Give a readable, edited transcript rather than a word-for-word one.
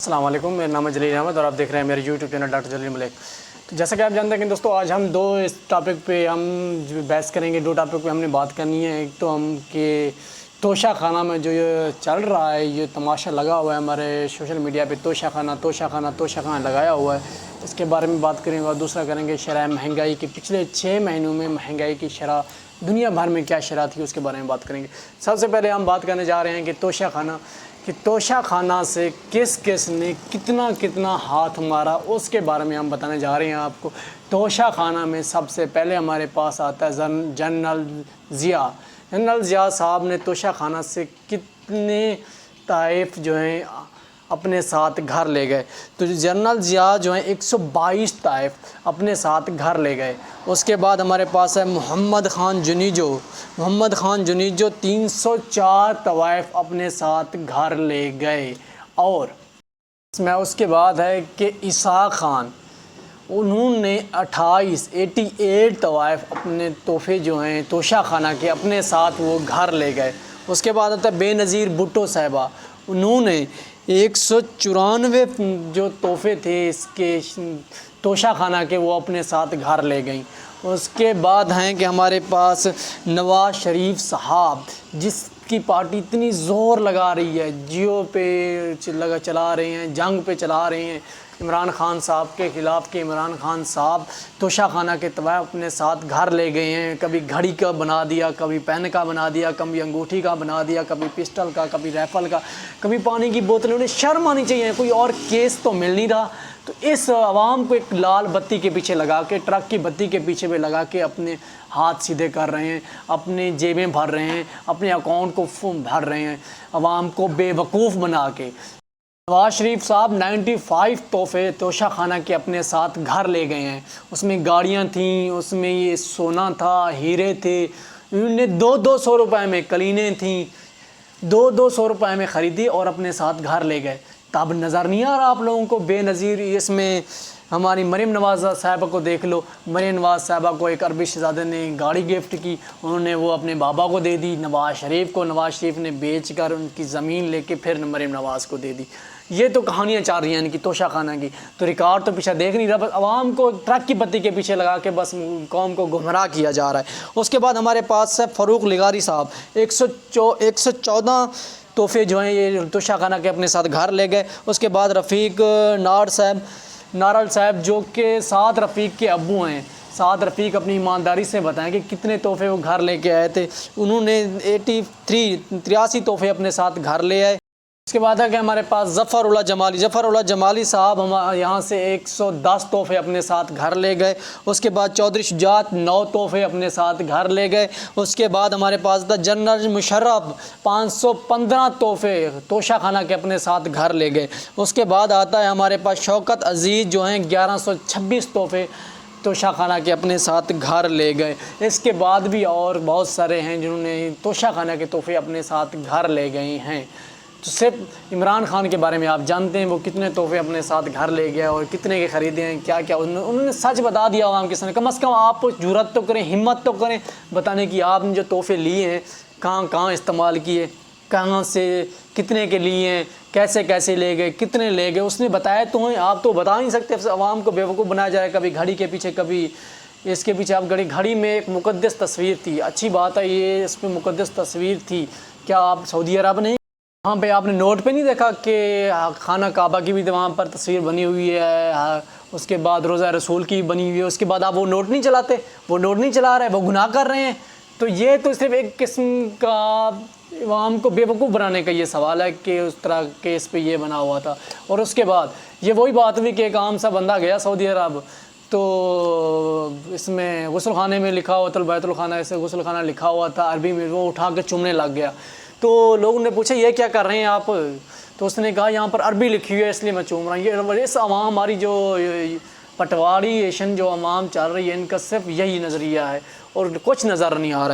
السلام علیکم، میرا نام ہے جلیل احمد اور آپ دیکھ رہے ہیں میرے یوٹیوب چینل ڈاکٹر جلیل ملک۔ تو جیسا کہ آپ جانتے ہیں کہ دوستو آج ہم اس ٹاپک پہ ہم بحث کریں گے۔ دو ٹاپک پہ ہم نے بات کرنی ہے۔ ایک تو ہم کہ توشہ خانہ میں جو یہ چل رہا ہے، یہ تماشا لگا ہوا ہے ہمارے سوشل میڈیا پہ، توشہ خانہ لگایا ہوا ہے، اس کے بارے میں بات کریں گے۔ اور دوسرا کریں گے شرح مہنگائی کی، پچھلے 6 مہینوں میں مہنگائی کی شرح دنیا بھر میں کیا شرح تھی، اس کے بارے میں بات کریں گے۔ سب سے پہلے ہم بات کرنے جا رہے ہیں کہ توشہ خانہ سے کس کس نے کتنا ہاتھ مارا، اس کے بارے میں ہم بتانے جا رہے ہیں آپ کو۔ توشہ خانہ میں سب سے پہلے ہمارے پاس آتا ہے جنرل ضیاء صاحب نے توشہ خانہ سے کتنے طائف جو ہیں اپنے ساتھ گھر لے گئے۔ تو جنرل ضیاء جو ہیں 122 طائف اپنے ساتھ گھر لے گئے۔ اس کے بعد ہمارے پاس ہے محمد خان جنیجو 304 طوائف اپنے ساتھ گھر لے گئے۔ اور اس کے بعد ہے کہ اسحاق خان، انہوں نے 88 طوائف اپنے تحفے جو ہیں توشہ خانہ کے اپنے ساتھ وہ گھر لے گئے۔ اس کے بعد آتا ہے بے نظیر بھٹو صاحبہ، انہوں نے 194 جو تحفے تھے اس کے توشہ خانہ کے وہ اپنے ساتھ گھر لے گئیں۔ اس کے بعد ہیں کہ ہمارے پاس نواز شریف صاحب، جس کی پارٹی اتنی زور لگا رہی ہے، جیو پہ چلا رہے ہیں، جنگ پہ چلا رہے ہیں عمران خان صاحب کے خلاف، کہ عمران خان صاحب توشہ خانہ کے طوائف اپنے ساتھ گھر لے گئے ہیں۔ کبھی گھڑی کا بنا دیا، کبھی پین کا بنا دیا، کبھی انگوٹھی کا بنا دیا، کبھی پسٹل کا، کبھی رائفل کا، کبھی پانی کی بوتل۔ انہیں شرم آنی چاہیے، کوئی اور کیس تو مل نہیں رہا، تو اس عوام کو ایک لال بتی کے پیچھے لگا کے، ٹرک کی بتی کے پیچھے پہ لگا کے اپنے ہاتھ سیدھے کر رہے ہیں، اپنی جیبیں بھر رہے ہیں، اپنے اکاؤنٹ کو بھر رہے ہیں، عوام کو بے وقوف بنا کے۔ نواز شریف صاحب 95 تحفے توشہ خانہ کے اپنے ساتھ گھر لے گئے ہیں۔ اس میں گاڑیاں تھیں، اس میں یہ سونا تھا، ہیرے تھے، انہوں نے 200 روپے میں قلینیں تھیں، 200 روپے میں خریدی اور اپنے ساتھ گھر لے گئے۔ تب نظر نہیں آ رہا آپ لوگوں کو بے نظیر؟ اس میں ہماری مریم نواز صاحبہ کو دیکھ لو، مریم نواز صاحبہ کو ایک عربی شہزادے نے گاڑی گفٹ کی، انہوں نے وہ اپنے بابا کو دے دی۔ نواز شریف نے بیچ کر ان کی زمین لے کے پھر مریم نواز کو دے دی۔ یہ تو کہانیاں چل رہی ہیں ان کی توشہ خانہ کی، تو ریکارڈ تو پیچھے دیکھ نہیں رہا، بس عوام کو ٹرک کی بتی کے پیچھے لگا کے بس قوم کو گمراہ کیا جا رہا ہے۔ اس کے بعد ہمارے پاس ہے فاروق لغاری صاحب، 114 تحفے جو ہیں یہ توشہ خانہ کے اپنے ساتھ گھر لے گئے۔ اس کے بعد رفیق نارل صاحب جو کہ سعد رفیق کے ابو ہیں، سعد رفیق اپنی ایمانداری سے بتائیں کہ کتنے تحفے وہ گھر لے کے آئے تھے۔ انہوں نے 83 تحفے اپنے ساتھ گھر لے آئے۔ اس کے بعد ہے کہ ہمارے پاس ظفر اللہ جمالی صاحب یہاں سے 110 تحفے اپنے ساتھ گھر لے گئے۔ اس کے بعد چودھری شجاعت 9 تحفے اپنے ساتھ گھر لے گئے۔ اس کے بعد ہمارے پاس تھا جنرل مشرف، 515 تحفے توشہ خانہ کے اپنے ساتھ گھر لے گئے۔ اس کے بعد آتا ہے ہمارے پاس شوکت عزیز جو ہیں 1126 تحفے توشہ خانہ کے اپنے ساتھ گھر لے گئے۔ اس کے بعد بھی اور بہت سارے ہیں جنہوں نے توشہ خانہ کے تحفے اپنے ساتھ گھر لے گئے ہیں۔ تو صرف عمران خان کے بارے میں آپ جانتے ہیں وہ کتنے تحفے اپنے ساتھ گھر لے گیا اور کتنے کے خریدے ہیں، کیا انہوں نے سچ بتا دیا عوام کے سامنے۔ کم از کم آپ جرأت تو کریں، ہمت تو کریں بتانے کی آپ نے جو تحفے لیے ہیں کہاں استعمال کیے، کہاں سے کتنے کے لیے ہیں، کیسے لے گئے، کتنے لے گئے، اس نے بتایا تو ہیں، آپ تو بتا نہیں سکتے۔ عوام کو بیوقوف بنایا جائے، کبھی گھڑی کے پیچھے، کبھی اس کے پیچھے۔ آپ گھڑی میں ایک مقدس تصویر تھی، اچھی بات ہے، یہ اس پہ مقدس تصویر تھی، کیا آپ سعودی عرب نہیں وہاں پہ آپ نے نوٹ پہ نہیں دیکھا کہ خانہ کعبہ کی بھی وہاں پر تصویر بنی ہوئی ہے، اس کے بعد روضہ رسول کی بنی ہوئی ہے، اس کے بعد آپ وہ نوٹ نہیں چلاتے، وہ نوٹ نہیں چلا رہے، وہ گناہ کر رہے ہیں۔ تو یہ تو صرف ایک قسم کا عوام کو بے وقوف بنانے کا یہ سوال ہے کہ اس طرح کیس پہ یہ بنا ہوا تھا۔ اور اس کے بعد یہ وہی بات ہوئی کہ ایک عام سا بندہ گیا سعودی عرب، تو اس میں غسل خانے میں لکھا ہوا تھا، بیت الخانہ ایسے غسل خانہ لکھا ہوا تھا عربی میں، وہ اٹھا کے چومنے لگ گیا۔ تو لوگوں نے پوچھا یہ کیا کر رہے ہیں آپ؟ تو اس نے کہا یہاں پر عربی لکھی ہوئی ہے اس لیے میں چوم رہا ہوں۔ یہ اس عوام ہماری جو پٹواری ایشن جو عوام چل رہی ہے، ان کا صرف یہی نظریہ ہے اور کچھ نظر نہیں آ رہا ہے۔